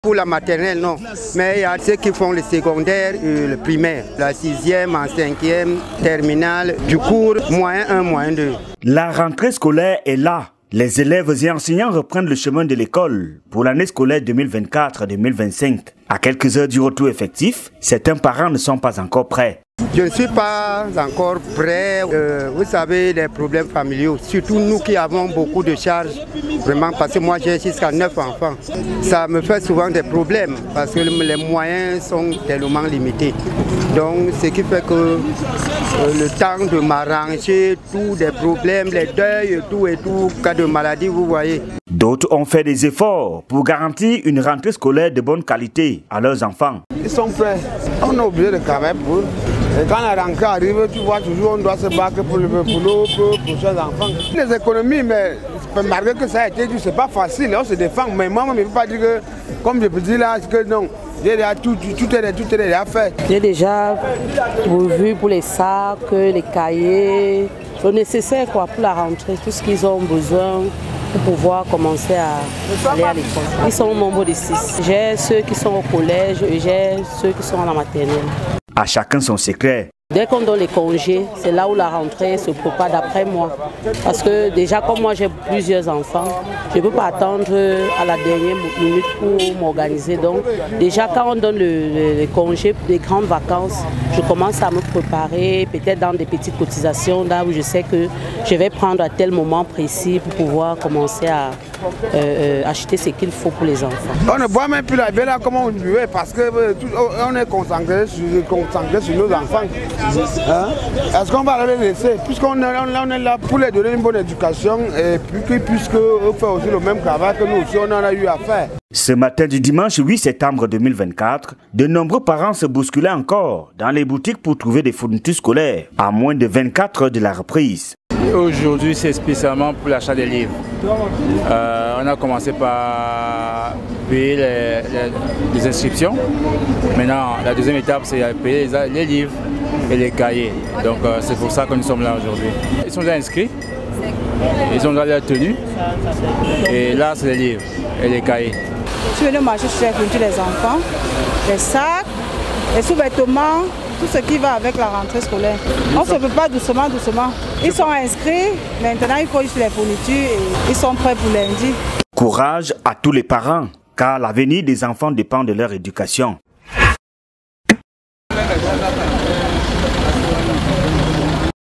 Pour la maternelle, non. Mais il y a ceux qui font le secondaire et le primaire, la 6e, en 5e, terminale, du cours moyen 1, moyen 2. La rentrée scolaire est là. Les élèves et enseignants reprennent le chemin de l'école pour l'année scolaire 2024-2025. À quelques heures du retour effectif, certains parents ne sont pas encore prêts. Je ne suis pas encore prêt. Vous savez, les problèmes familiaux, surtout nous qui avons beaucoup de charges, vraiment, parce que moi j'ai jusqu'à 9 enfants. Ça me fait souvent des problèmes parce que les moyens sont tellement limités. Donc, ce qui fait que le temps de m'arranger, tous les problèmes, les deuils et tout, cas de maladie, vous voyez. D'autres ont fait des efforts pour garantir une rentrée scolaire de bonne qualité à leurs enfants. Ils sont prêts. On est obligé de travailler pour eux. Et quand la rentrée arrive, tu vois toujours on doit se battre pour nos prochains enfants. Les économies, mais malgré que ça a été dit, c'est pas facile, on se défend. Mais moi, je ne peux pas dire que, comme je peux dire là, que non, tout est déjà fait. J'ai déjà prévu pour les sacs, les cahiers, le nécessaire quoi, pour la rentrée, tout ce qu'ils ont besoin pour pouvoir commencer à aller à l'école. Ils sont au nombre de 6. J'ai ceux qui sont au collège et j'ai ceux qui sont à la maternelle. À chacun son secret. Dès qu'on donne les congés, c'est là où la rentrée se prépare d'après moi. Parce que déjà, comme moi j'ai plusieurs enfants, je ne peux pas attendre à la dernière minute pour m'organiser. Donc déjà, quand on donne les congés, les grandes vacances, je commence à me préparer, peut-être dans des petites cotisations, là où je sais que je vais prendre à tel moment précis pour pouvoir commencer à acheter ce qu'il faut pour les enfants. On ne voit même plus la vie là comme on vivait parce qu'on est concentré sur nos enfants. Hein? Est-ce qu'on va les laisser? Puisqu'on est là pour les donner une bonne éducation et puisqu'on fait aussi le même travail que nous aussi on en a eu à faire. Ce matin du dimanche 8 septembre 2024, de nombreux parents se bousculaient encore dans les boutiques pour trouver des fournitures scolaires à moins de 24 heures de la reprise. Aujourd'hui, c'est spécialement pour l'achat des livres. On a commencé par payer les inscriptions. Maintenant, la deuxième étape, c'est payer les livres et les cahiers. Donc, c'est pour ça que nous sommes là aujourd'hui. Ils sont déjà inscrits, ils ont déjà leur tenue. Et là, c'est les livres et les cahiers. Je suis venu au marché chercher les fournitures des enfants, les sacs, les sous-vêtements, tout ce qui va avec la rentrée scolaire. On se prépare doucement. Ils sont inscrits, maintenant il faut juste les fournitures et ils sont prêts pour lundi. Courage à tous les parents, car l'avenir des enfants dépend de leur éducation.